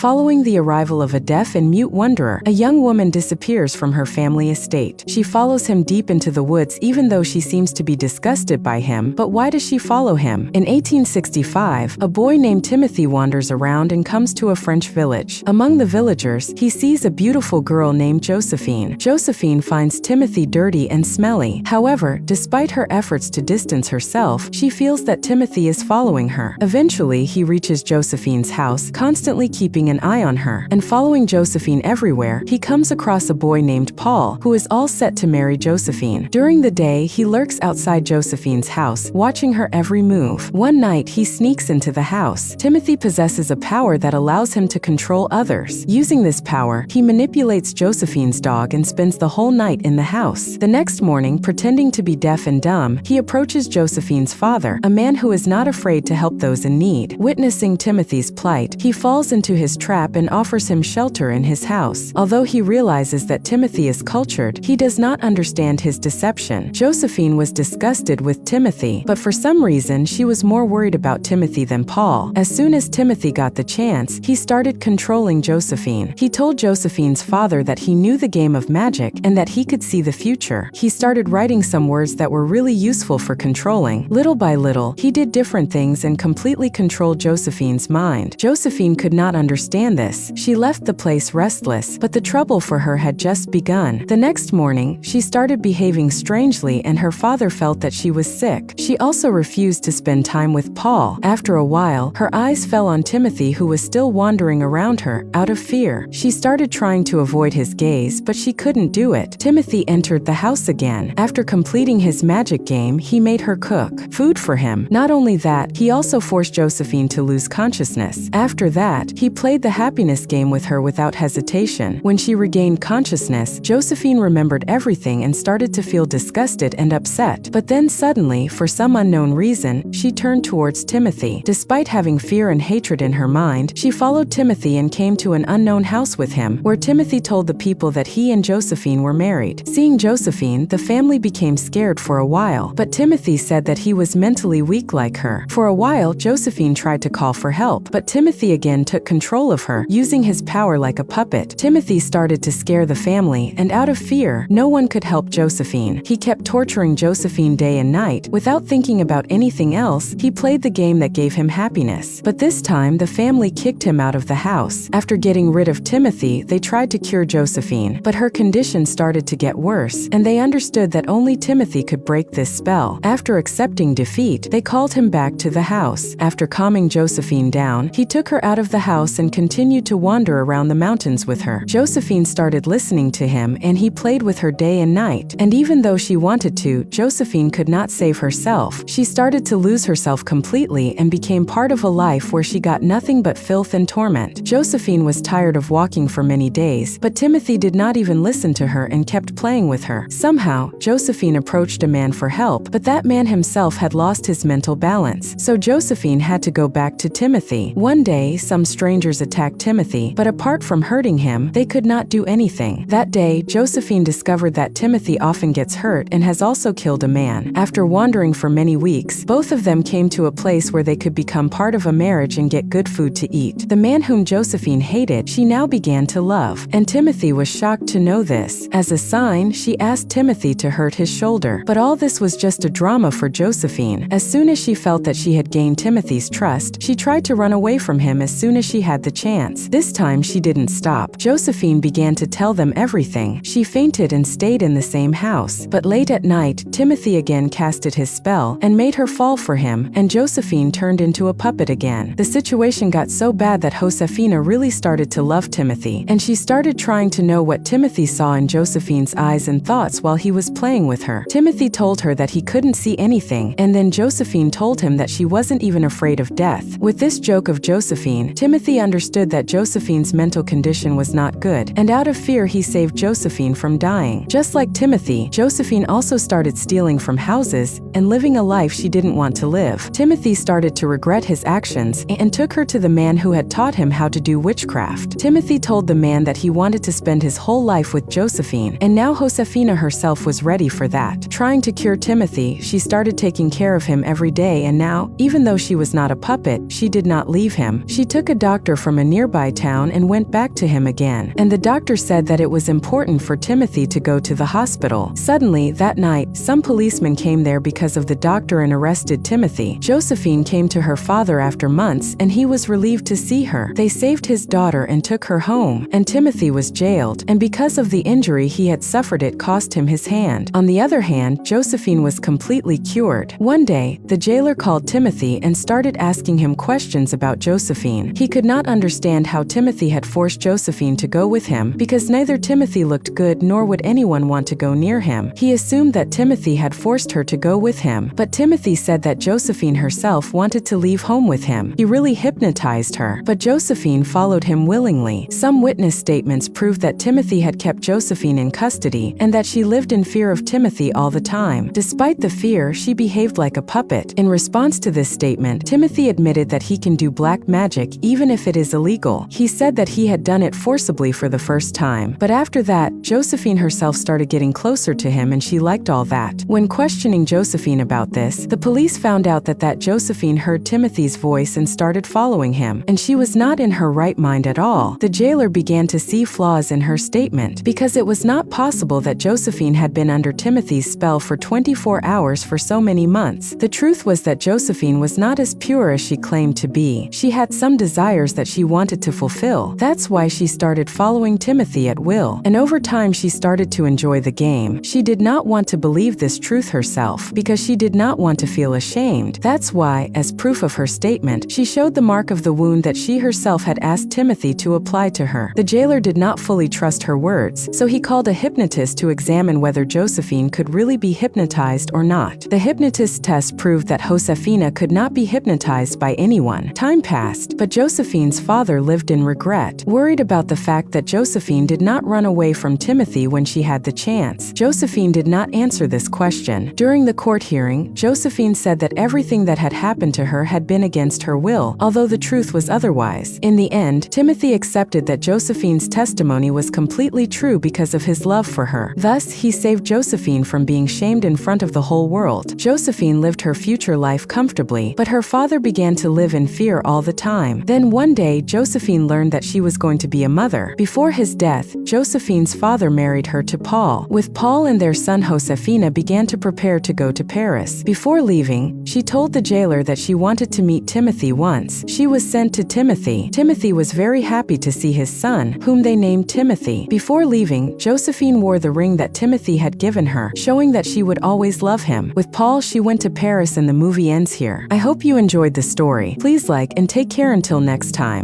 Following the arrival of a deaf and mute wanderer, a young woman disappears from her family estate. She follows him deep into the woods even though she seems to be disgusted by him. But why does she follow him? In 1865, a boy named Timothy wanders around and comes to a French village. Among the villagers, he sees a beautiful girl named Josephine. Josephine finds Timothy dirty and smelly. However, despite her efforts to distance herself, she feels that Timothy is following her. Eventually, he reaches Josephine's house, constantly keeping an eye on her. And following Josephine everywhere, he comes across a boy named Paul, who is all set to marry Josephine. During the day, he lurks outside Josephine's house, watching her every move. One night, he sneaks into the house. Timothy possesses a power that allows him to control others. Using this power, he manipulates Josephine's dog and spends the whole night in the house. The next morning, pretending to be deaf and dumb, he approaches Josephine's father, a man who is not afraid to help those in need. Witnessing Timothy's plight, he falls into his trap and offers him shelter in his house. Although he realizes that Timothy is cultured, he does not understand his deception. Josephine was disgusted with Timothy, but for some reason she was more worried about Timothy than Paul. As soon as Timothy got the chance, he started controlling Josephine. He told Josephine's father that he knew the game of magic and that he could see the future. He started writing some words that were really useful for controlling. Little by little, he did different things and completely controlled Josephine's mind. Josephine could not understand this. She left the place restless, but the trouble for her had just begun. The next morning, she started behaving strangely and her father felt that she was sick. She also refused to spend time with Paul. After a while, her eyes fell on Timothy, who was still wandering around her, out of fear. She started trying to avoid his gaze, but she couldn't do it. Timothy entered the house again. After completing his magic game, he made her cook food for him. Not only that, he also forced Josephine to lose consciousness. After that, he played the happiness game with her without hesitation. When she regained consciousness, Josephine remembered everything and started to feel disgusted and upset. But then suddenly, for some unknown reason, she turned towards Timothy. Despite having fear and hatred in her mind, she followed Timothy and came to an unknown house with him, where Timothy told the people that he and Josephine were married. Seeing Josephine, the family became scared for a while, but Timothy said that he was mentally weak like her. For a while, Josephine tried to call for help, but Timothy again took control of her, using his power like a puppet. Timothy started to scare the family, and out of fear, no one could help Josephine. He kept torturing Josephine day and night. Without thinking about anything else, he played the game that gave him happiness. But this time, the family kicked him out of the house. After getting rid of Timothy, they tried to cure Josephine, but her condition started to get worse, and they understood that only Timothy could break this spell. After accepting defeat, they called him back to the house. After calming Josephine down, he took her out of the house and continued to wander around the mountains with her. Josephine started listening to him, and he played with her day and night. And even though she wanted to, Josephine could not save herself. She started to lose herself completely and became part of a life where she got nothing but filth and torment. Josephine was tired of walking for many days, but Timothy did not even listen to her and kept playing with her. Somehow, Josephine approached a man for help, but that man himself had lost his mental balance, so Josephine had to go back to Timothy. One day, some strangers attacked Timothy, but apart from hurting him, they could not do anything. That day, Josephine discovered that Timothy often gets hurt and has also killed a man. After wandering for many weeks, both of them came to a place where they could become part of a marriage and get good food to eat. The man whom Josephine hated, she now began to love, and Timothy was shocked to know this. As a sign, she asked Timothy to hurt his shoulder. But all this was just a drama for Josephine. As soon as she felt that she had gained Timothy's trust, she tried to run away from him as soon as she had the chance. This time, she didn't stop. Josephine began to tell them everything. She fainted and stayed in the same house. But late at night, Timothy again casted his spell and made her fall for him, and Josephine turned into a puppet again. The situation got so bad that Josefina really started to love Timothy, and she started trying to know what Timothy saw in Josephine's eyes and thoughts while he was playing with her. Timothy told her that he couldn't see anything, and then Josephine told him that she wasn't even afraid of death. With this joke of Josephine, Timothy understood that Josephine's mental condition was not good, and out of fear he saved Josephine from dying. Just like Timothy, Josephine also started stealing from houses and living a life she didn't want to live. Timothy started to regret his actions and took her to the man who had taught him how to do witchcraft. Timothy told the man that he wanted to spend his whole life with Josephine, and now Josefina herself was ready for that. Trying to cure Timothy, she started taking care of him every day, and now, even though she was not a puppet, she did not leave him. She took a doctor from from a nearby town and went back to him again. And the doctor said that it was important for Timothy to go to the hospital. Suddenly, that night, some policemen came there because of the doctor and arrested Timothy. Josephine came to her father after months, and he was relieved to see her. They saved his daughter and took her home, and Timothy was jailed, and because of the injury he had suffered, it cost him his hand. On the other hand, Josephine was completely cured. One day, the jailer called Timothy and started asking him questions about Josephine. He could not understand how Timothy had forced Josephine to go with him, because neither Timothy looked good nor would anyone want to go near him. He assumed that Timothy had forced her to go with him, but Timothy said that Josephine herself wanted to leave home with him. He really hypnotized her, but Josephine followed him willingly. Some witness statements proved that Timothy had kept Josephine in custody and that she lived in fear of Timothy all the time. Despite the fear, she behaved like a puppet. In response to this statement, Timothy admitted that he can do black magic even if it is illegal. He said that he had done it forcibly for the first time, but after that, Josephine herself started getting closer to him and she liked all that. When questioning Josephine about this, the police found out that Josephine heard Timothy's voice and started following him, and she was not in her right mind at all. The jailer began to see flaws in her statement, because it was not possible that Josephine had been under Timothy's spell for 24 hours for so many months. The truth was that Josephine was not as pure as she claimed to be. She had some desires that she wanted to fulfill. That's why she started following Timothy at will, and over time she started to enjoy the game. She did not want to believe this truth herself, because she did not want to feel ashamed. That's why, as proof of her statement, she showed the mark of the wound that she herself had asked Timothy to apply to her. The jailer did not fully trust her words, so he called a hypnotist to examine whether Josephine could really be hypnotized or not. The hypnotist's test proved that Josefina could not be hypnotized by anyone. Time passed, but Josephine's father lived in regret, worried about the fact that Josephine did not run away from Timothy when she had the chance. Josephine did not answer this question. During the court hearing, Josephine said that everything that had happened to her had been against her will, although the truth was otherwise. In the end, Timothy accepted that Josephine's testimony was completely true because of his love for her. Thus, he saved Josephine from being shamed in front of the whole world. Josephine lived her future life comfortably, but her father began to live in fear all the time. Then one day, Josephine learned that she was going to be a mother. Before his death, Josephine's father married her to Paul. With Paul and their son Josefina began to prepare to go to Paris. Before leaving, she told the jailer that she wanted to meet Timothy once. She was sent to Timothy. Timothy was very happy to see his son, whom they named Timothy. Before leaving, Josephine wore the ring that Timothy had given her, showing that she would always love him. With Paul, she went to Paris and the movie ends here. I hope you enjoyed the story. Please like and take care until next time.